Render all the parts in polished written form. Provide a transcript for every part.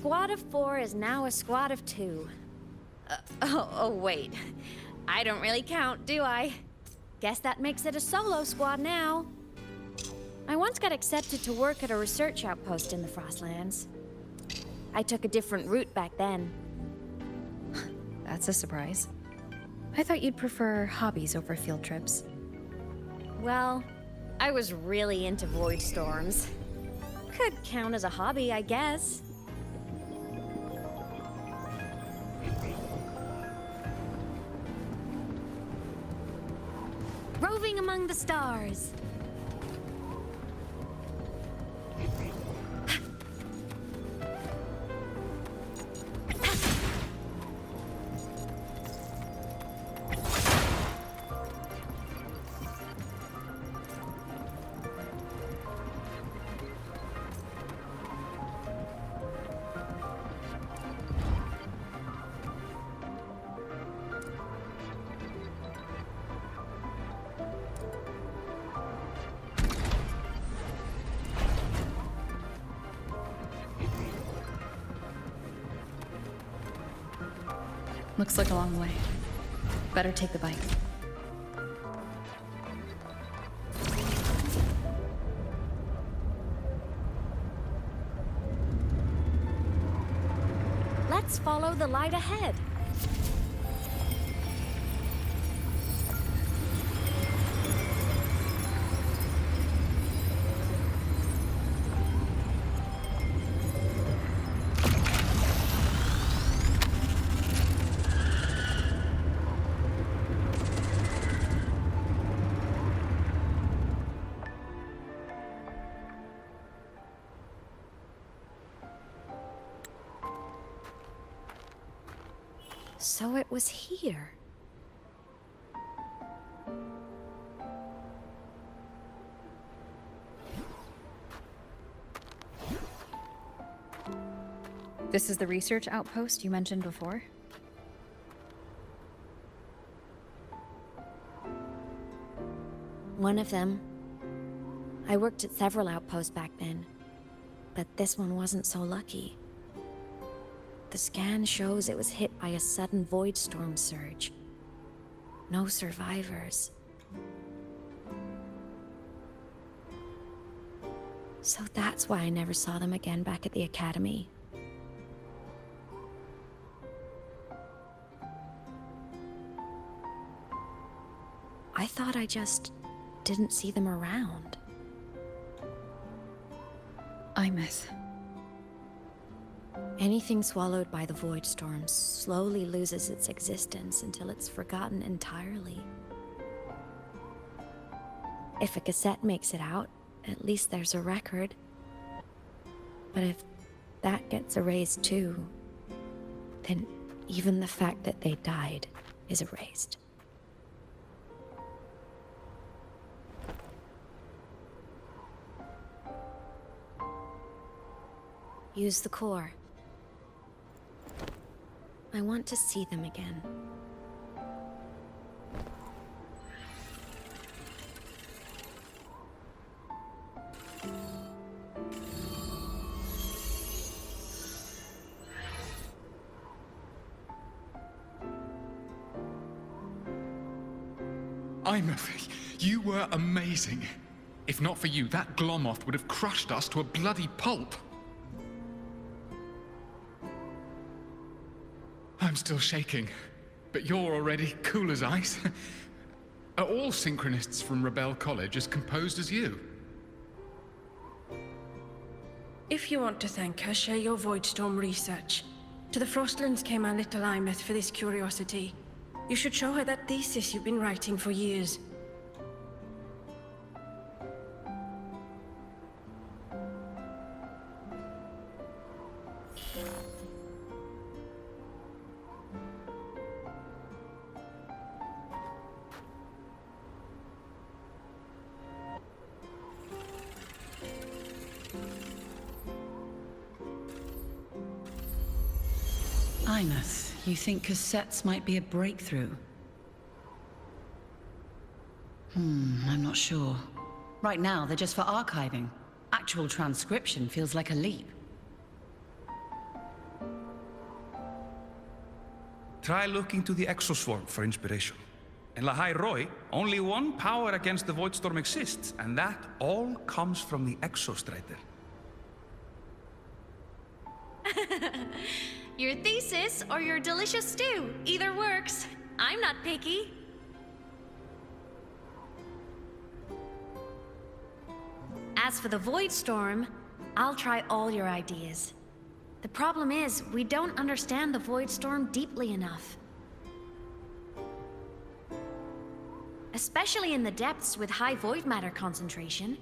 squad of 4 is now a squad of 2. Wait. I don't really count, do I? Guess that makes it a solo squad now. I once got accepted to work at a research outpost in the Frostlands. I took a different route back then. That's a surprise. I thought you'd prefer hobbies over field trips. Well, I was really into void storms. Could count as a hobby, I guess. Roving among the stars. Looks like a long way. Better take the bike. Let's follow the light ahead. So it was here. This is the research outpost you mentioned before? One of them. I worked at several outposts back then, but this one wasn't so lucky. The scan shows it was hit by a sudden void storm surge. No survivors. So that's why I never saw them again back at the academy. I thought I just didn't see them around. Imeth. Anything swallowed by the void storms slowly loses its existence until it's forgotten entirely. If a cassette makes it out, at least there's a record. But if that gets erased too, then even the fact that they died is erased. Use the core. I want to see them again. Imeth, you were amazing. If not for you, that Glomoth would have crushed us to a bloody pulp. I'm still shaking, but you're already cool as ice. Are all synchronists from Rebel College as composed as you? If you want to thank her, share your Voidstorm research. To the Frostlands came our little Imeth for this curiosity. You should show her that thesis you've been writing for years. Imeth, you think cassettes might be a breakthrough? I'm not sure. Right now, they're just for archiving. Actual transcription feels like a leap. Try looking to the exoswarm for inspiration. In Lahai Roi, only one power against the Voidstorm exists, and that all comes from the Exostrider. Your thesis or your delicious stew, either works. I'm not picky. As for the Voidstorm, I'll try all your ideas. The problem is, we don't understand the Voidstorm deeply enough. Especially in the depths with high void matter concentration.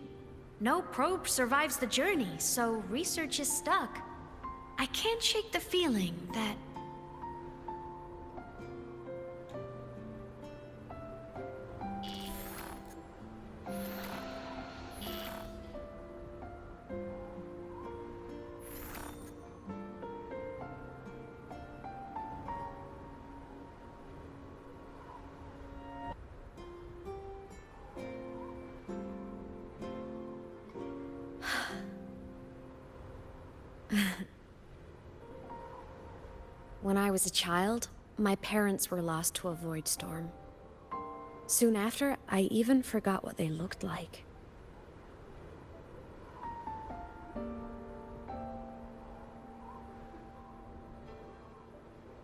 No probe survives the journey, so research is stuck. I can't shake the feeling that... When I was a child, my parents were lost to a void storm. Soon after, I even forgot what they looked like.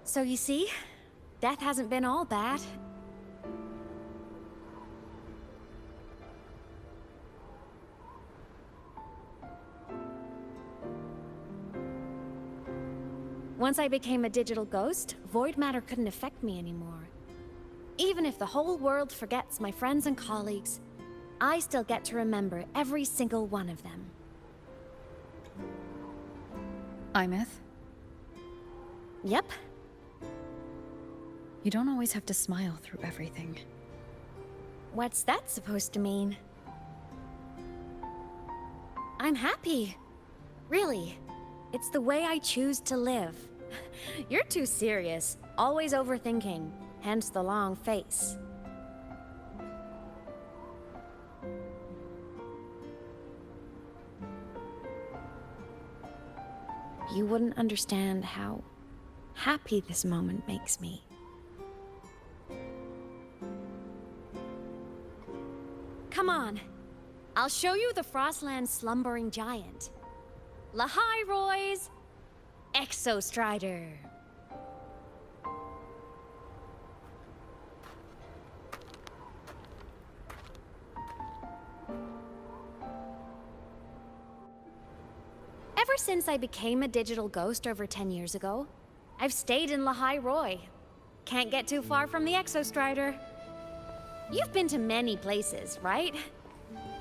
So you see, death hasn't been all bad. Once I became a digital ghost, void matter couldn't affect me anymore. Even if the whole world forgets my friends and colleagues, I still get to remember every single one of them. Imeth, Yep. you don't always have to smile through everything. What's that supposed to mean? I'm happy. Really. It's the way I choose to live. You're too serious. Always overthinking. Hence the long face. You wouldn't understand how happy this moment makes me. Come on. I'll show you the Frostland's slumbering giant. Lahai Roy's Exostrider. Ever since I became a digital ghost over 10 years ago, I've stayed in Lahai Roy. Can't get too far from the Exostrider. You've been to many places, right?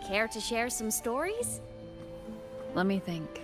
Care to share some stories? Let me think.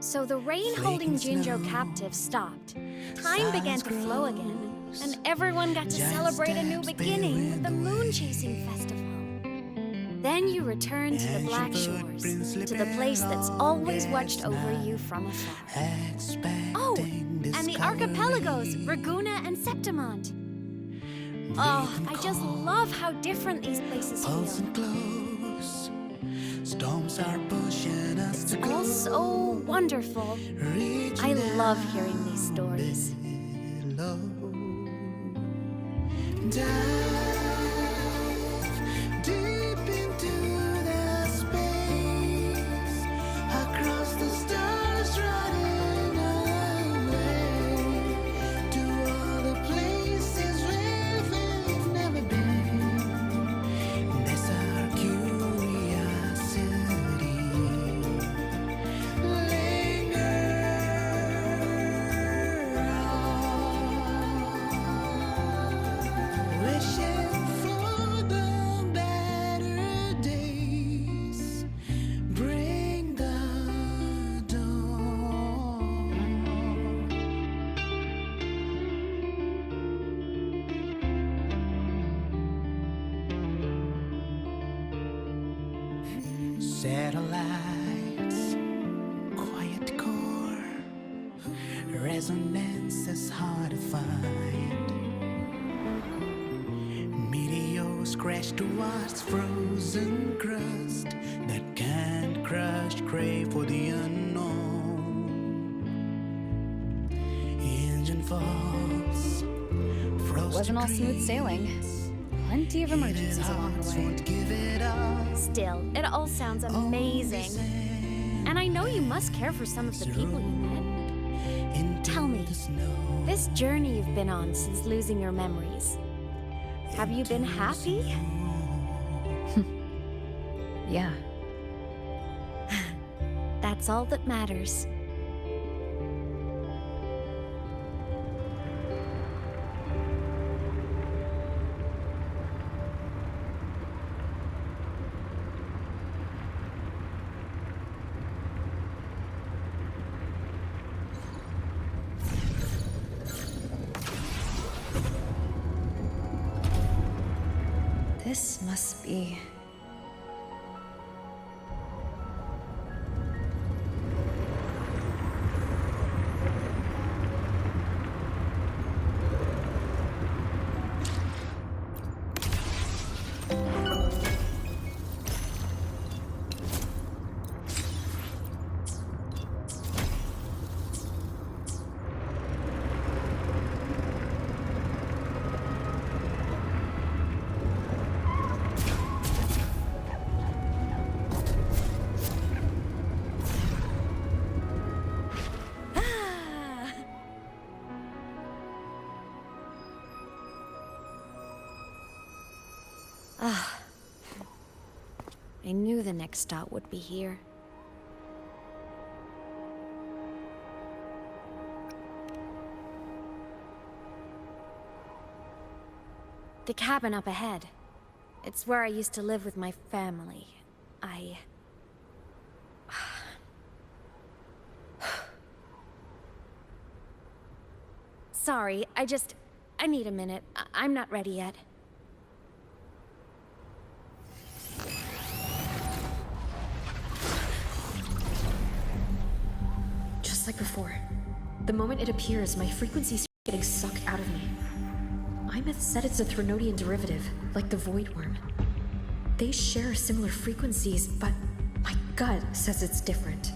So the rain holding Jinjo captive stopped. Time began to flow again, and everyone got to celebrate a new beginning with the Moon Chasing Festival. Then you return to the Black Shores, to the place that's always watched over you from afar. Oh, and the archipelagos, Raguna and Septimont. Oh, I just love how different these places feel. Storms are pushing us to All so wonderful. I love hearing these stories. Dive deep into the space, across the stars running away, to all the places where we've never been. That's our curiosity. Linger on. Wish Satellites, quiet core, resonance is hard to find. Meteors crash towards frozen crust that can't crush, crave for the unknown. Engine falls, frost Wasn't all smooth sailing. Plenty of emergencies along the way. won't give it up. Still, it all sounds amazing. And I know you must care for some of the people you met. Tell me, this journey you've been on since losing your memories, have you been happy? Yeah. That's all that matters. This must be... I knew the next stop would be here. The cabin up ahead. It's where I used to live with my family. Sorry, I need a minute. I'm not ready yet. Just like before. The moment it appears, my frequency's getting sucked out of me. Imeth said it's a Threnodian derivative, like the Void Worm. They share similar frequencies, but my gut says it's different.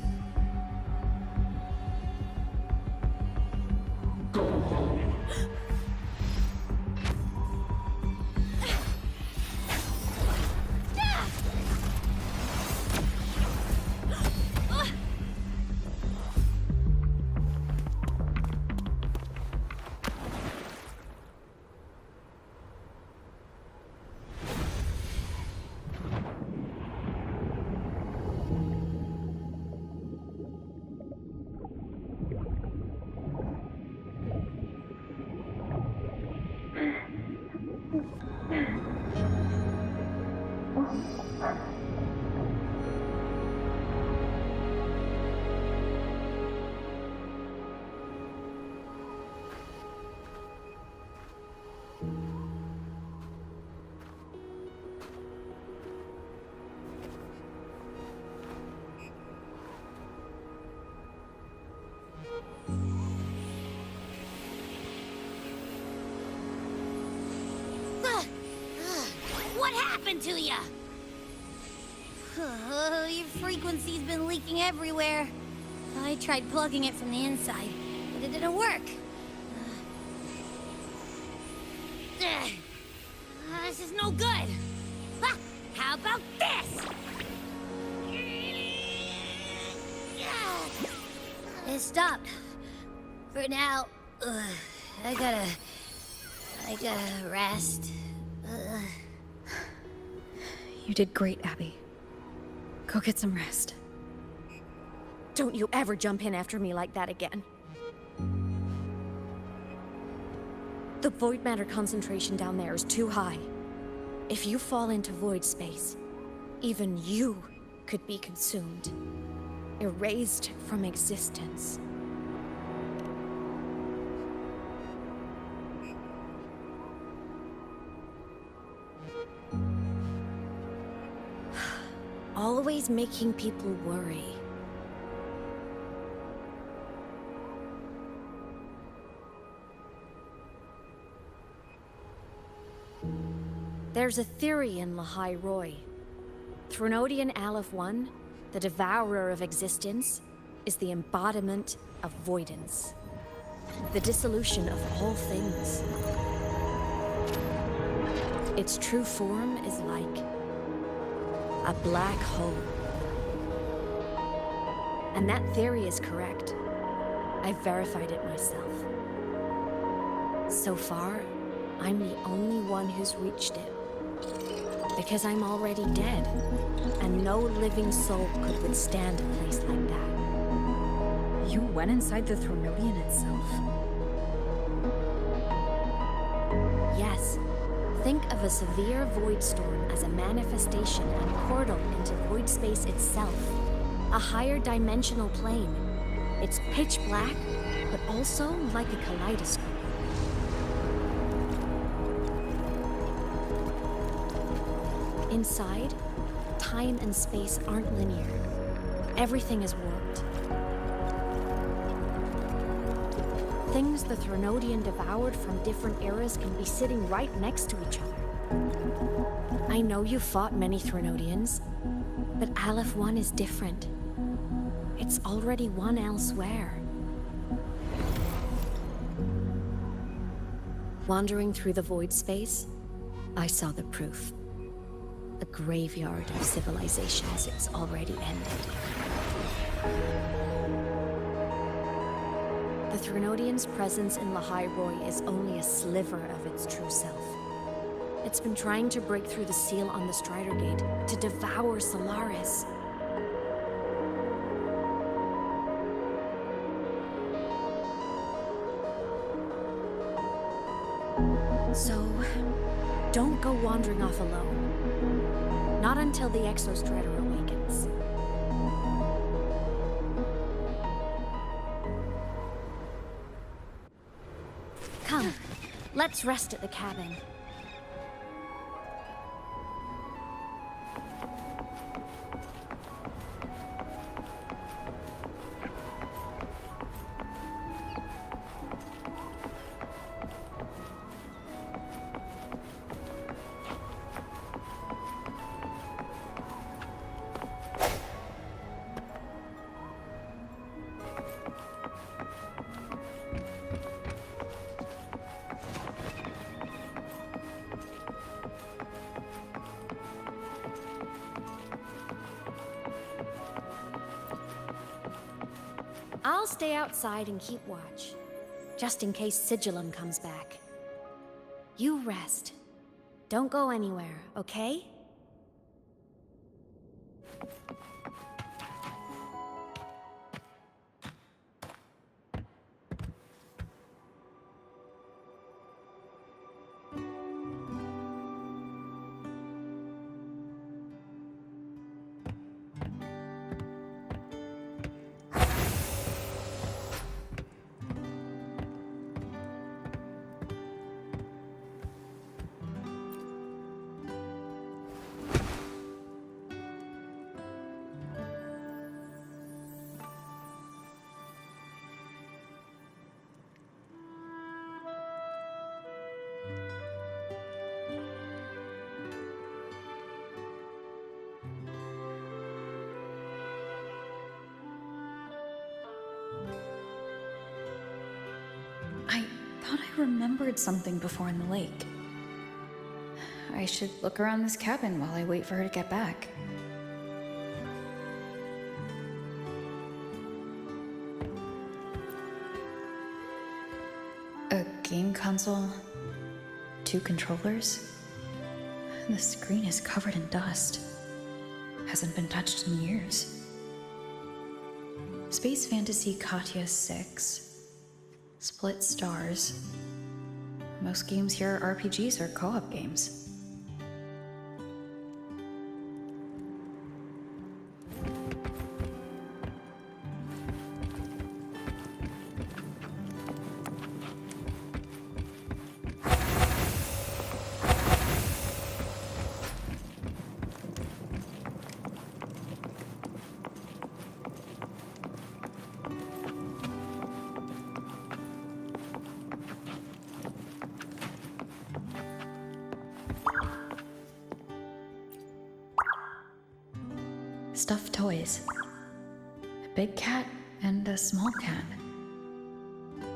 What happened to ya? Your frequency's been leaking everywhere. I tried plugging it from the inside, but it didn't work. This is no good. How about this? It stopped. For now, I gotta rest. You did great, Abby. Go get some rest. Don't you ever jump in after me like that again. The void matter concentration down there is too high. If you fall into void space, even you could be consumed, erased from existence. Always making people worry. There's a theory in Lahai Roy. Threnodian Aleph 1, the devourer of existence, is the embodiment of voidance. The dissolution of all things. Its true form is like a black hole. And that theory is correct. I've verified it myself. So far, I'm the only one who's reached it. Because I'm already dead, and no living soul could withstand a place like that. You went inside the Threnodian itself? Yes. Think of a severe void storm as a manifestation and portal into void space itself. A higher dimensional plane. It's pitch black, but also like a kaleidoscope. Inside, time and space aren't linear. Everything is warped. Things the Threnodian devoured from different eras can be sitting right next to each other. I know you fought many Threnodians, but Aleph 1 is different. It's already won elsewhere. Wandering through the void space, I saw the proof. A graveyard of civilizations it's already ended. The Threnodian's presence in Lahai Roy is only a sliver of its true self. It's been trying to break through the seal on the Strider Gate to devour Solaris. So, don't go wandering off alone. Not until the Exostrider awakens. Come, let's rest at the cabin. I'll stay outside and keep watch, just in case Sigillum comes back. You rest. Don't go anywhere, okay? I thought I remembered something before in the lake. I should look around this cabin while I wait for her to get back. A game console, 2 controllers. The screen is covered in dust. Hasn't been touched in years. Space Fantasy Katya 6. Split stars. Most games here are RPGs or co-op games. stuffed toys. A big cat and a small cat.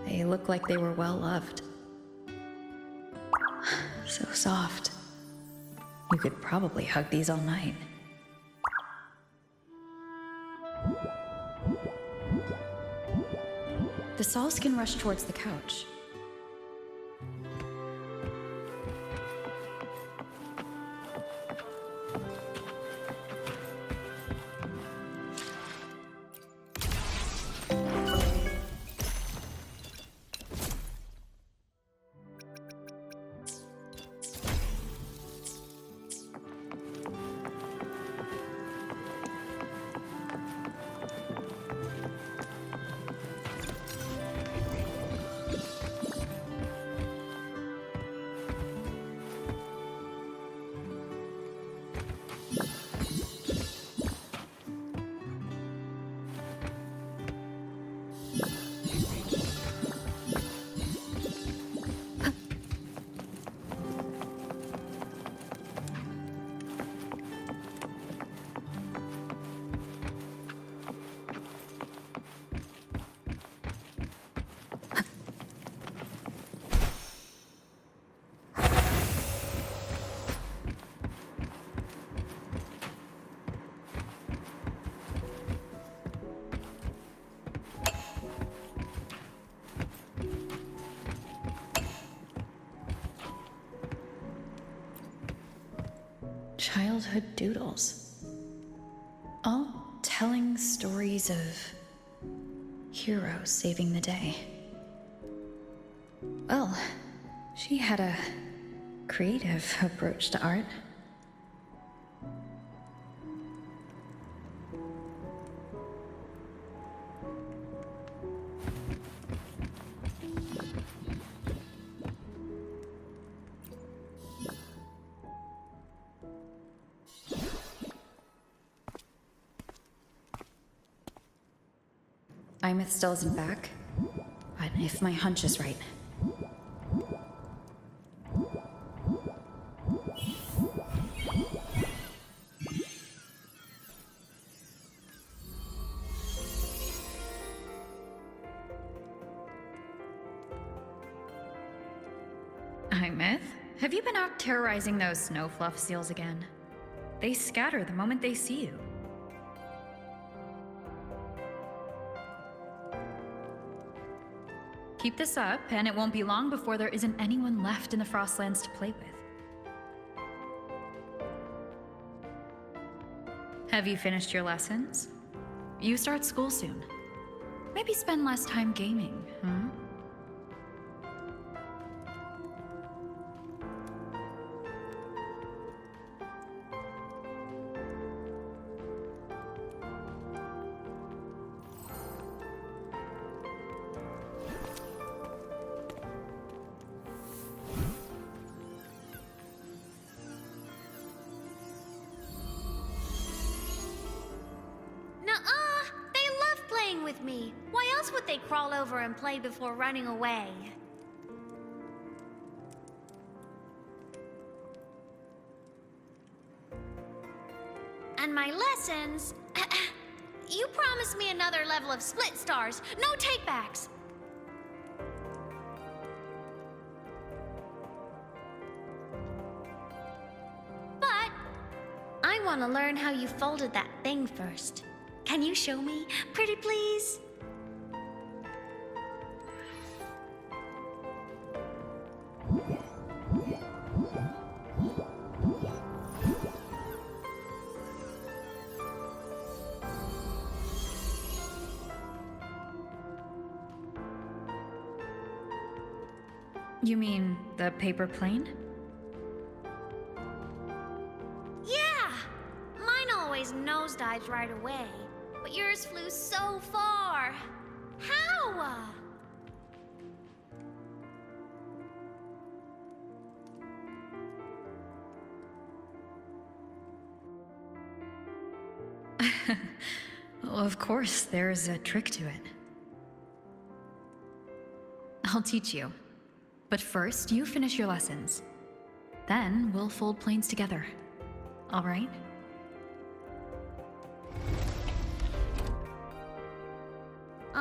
They look like they were well loved. So soft. You could probably hug these all night. The Sawskin rushed towards the couch. Childhood doodles. All telling stories of heroes saving the day. Well, she had a creative approach to art. Imeth still isn't back, but if my hunch is right. Imeth, have you been out terrorizing those snow fluff seals again? They scatter the moment they see you. Keep this up, and it won't be long before there isn't anyone left in the Frostlands to play with. Have you finished your lessons? You start school soon. Maybe spend less time gaming, huh? With me. Why else would they crawl over and play before running away? And my lessons... You promised me another level of split stars. No takebacks. But I want to learn how you folded that thing first. Can you show me, pretty please? You mean the paper plane? Yeah! Mine always nosedives right away. But yours flew so far. How? Well, of course, there's a trick to it. I'll teach you. But first, you finish your lessons. Then we'll fold planes together. All right?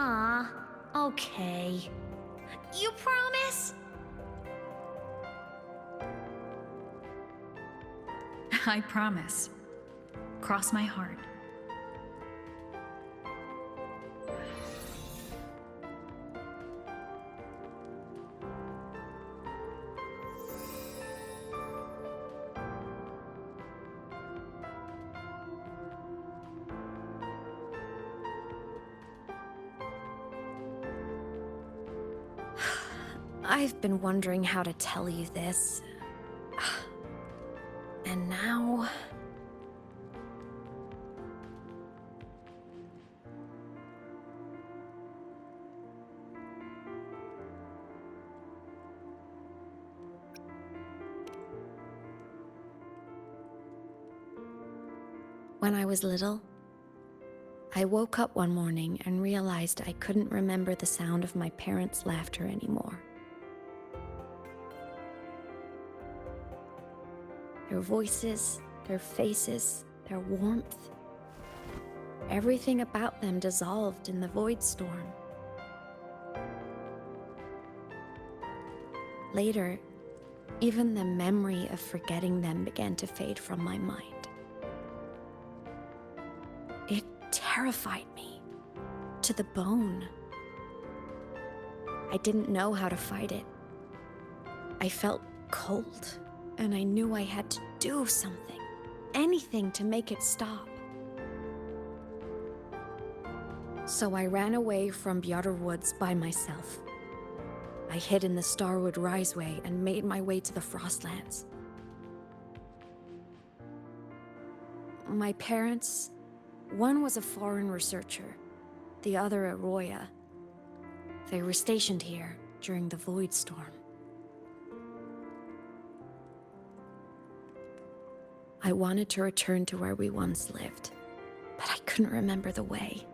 Aw, okay. You promise? I promise. Cross my heart. I've been wondering how to tell you this. And now... When I was little, I woke up one morning and realized I couldn't remember the sound of my parents' laughter anymore. Their voices, their faces, their warmth. Everything about them dissolved in the void storm. Later, even the memory of forgetting them began to fade from my mind. It terrified me to the bone. I didn't know how to fight it. I felt cold, and I knew I had to do something, anything to make it stop. So I ran away from Bjorder Woods by myself. I hid in the Starwood Riseway and made my way to the Frostlands. My parents, one was a foreign researcher, the other a Roya. They were stationed here during the Void Storm. I wanted to return to where we once lived, but I couldn't remember the way.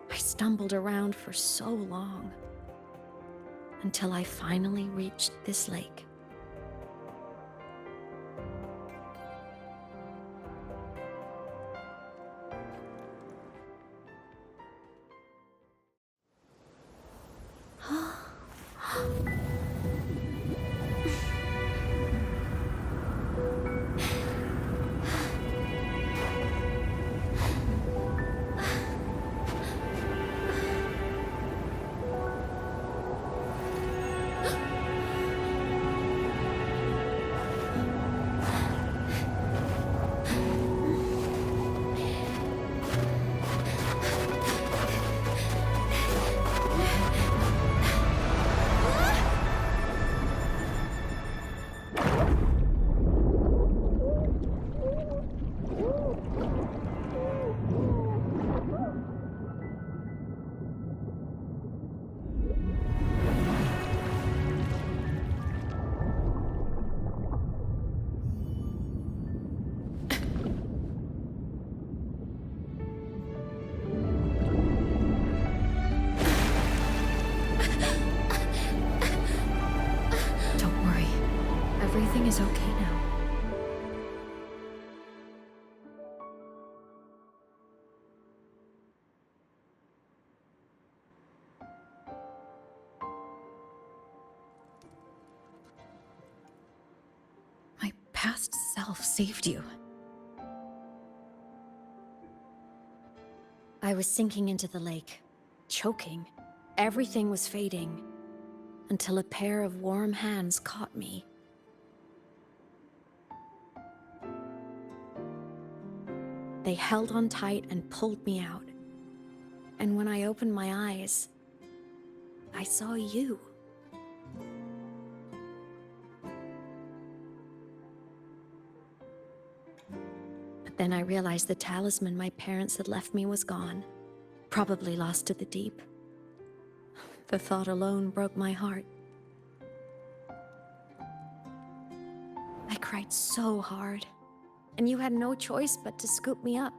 I stumbled around for so long, until I finally reached this lake. Everything is okay now. My past self saved you. I was sinking into the lake, choking. Everything was fading, until a pair of warm hands caught me. They held on tight and pulled me out. And when I opened my eyes, I saw you. But then I realized the talisman my parents had left me was gone, probably lost to the deep. The thought alone broke my heart. I cried so hard. And you had no choice but to scoop me up,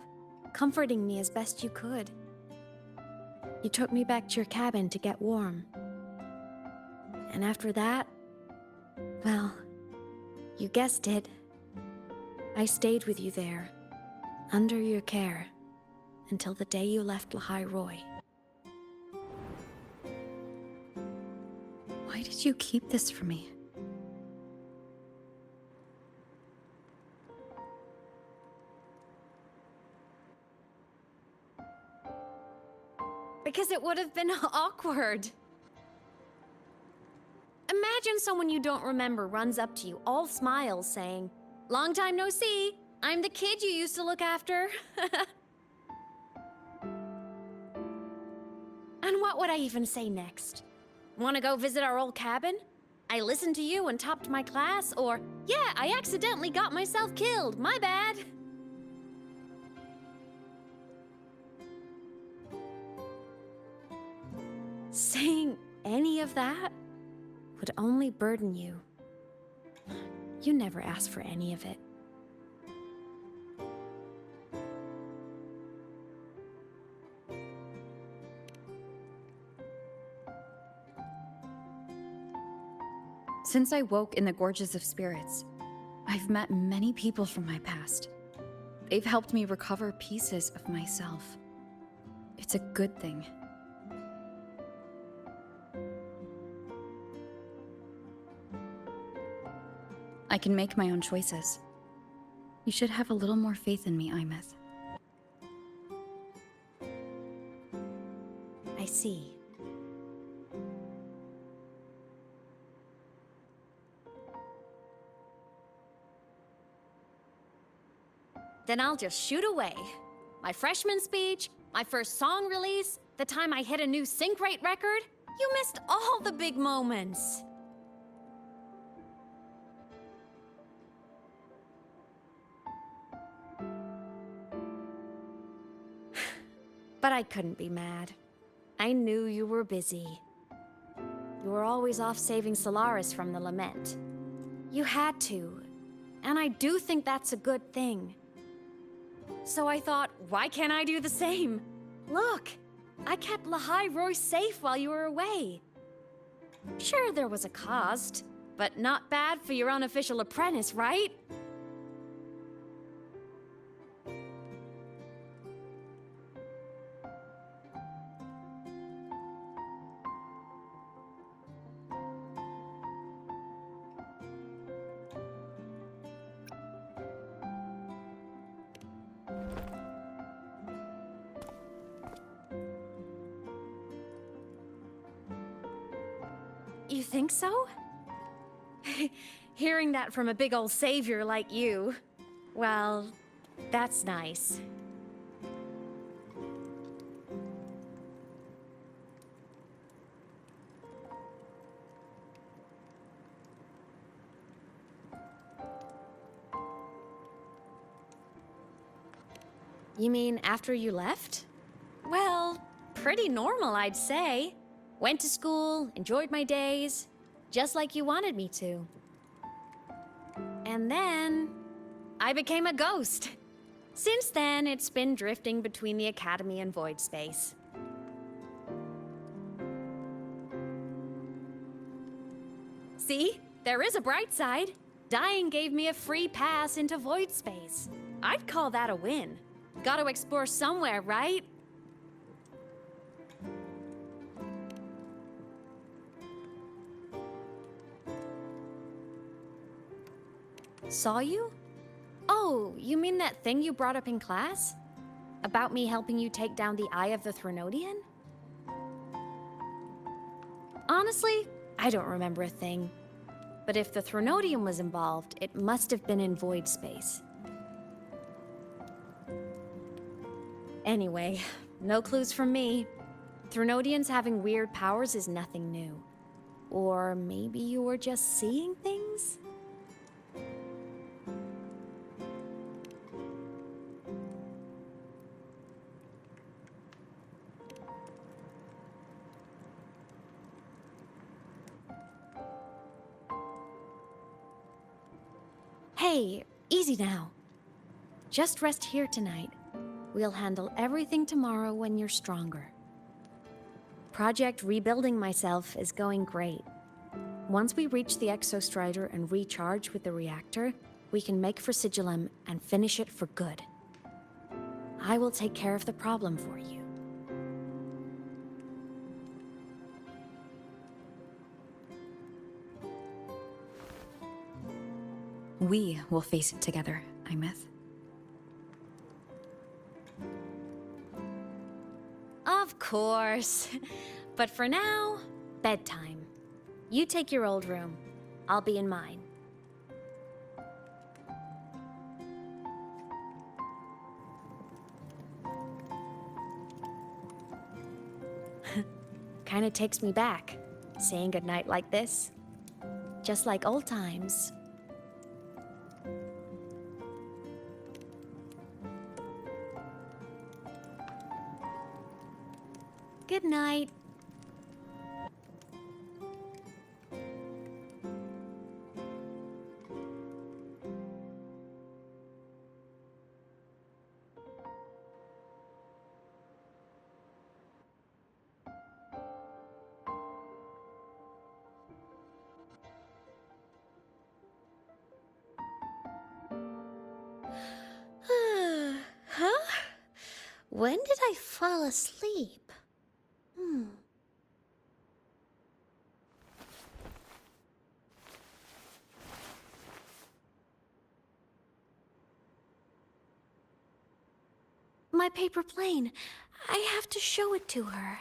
comforting me as best you could. You took me back to your cabin to get warm. And after that, well, you guessed it. I stayed with you there, under your care, until the day you left Lahai Roy. Why did you keep this from me? Because it would have been awkward. Imagine someone you don't remember runs up to you, all smiles, saying, "Long time no see. I'm the kid you used to look after." And what would I even say next? Want to go visit our old cabin? I listened to you and topped my class? Or, yeah, I accidentally got myself killed. My bad. Saying any of that would only burden you. You never asked for any of it. Since I woke in the Gorges of Spirits, I've met many people from my past. They've helped me recover pieces of myself. It's a good thing. I can make my own choices. You should have a little more faith in me, Imeth. I see. Then I'll just shoot away. My freshman speech, my first song release, the time I hit a new sync rate record. You missed all the big moments. But I couldn't be mad. I knew you were busy. You were always off saving Solaris from the lament. You had to, and I do think that's a good thing. So I thought, why can't I do the same? Look, I kept Lahai Roy safe while you were away. Sure, there was a cost, but not bad for your unofficial apprentice, right? You think so? Hearing that from a big old savior like you, well, that's nice. You mean after you left? Well, pretty normal, I'd say. Went to school, enjoyed my days, just like you wanted me to. And then, I became a ghost. Since then, it's been drifting between the Academy and Void Space. See? There is a bright side. Dying gave me a free pass into Void Space. I'd call that a win. Gotta explore somewhere, right? Saw you? Oh, you mean that thing you brought up in class? About me helping you take down the Eye of the Threnodian? Honestly, I don't remember a thing. But if the Threnodian was involved, it must have been in Void Space. Anyway, no clues from me. Threnodians having weird powers is nothing new. Or maybe you were just seeing things? Hey, easy now. Just rest here tonight. We'll handle everything tomorrow when you're stronger. Project Rebuilding Myself is going great. Once we reach the Exostrider and recharge with the reactor, we can make for Sigillum and finish it for good. I will take care of the problem for you. We will face it together, Imeth. Of course. But for now, bedtime. You take your old room. I'll be in mine. Kinda takes me back, saying goodnight like this. Just like old times. Good night. Huh? When did I fall asleep? My paper plane. I have to show it to her.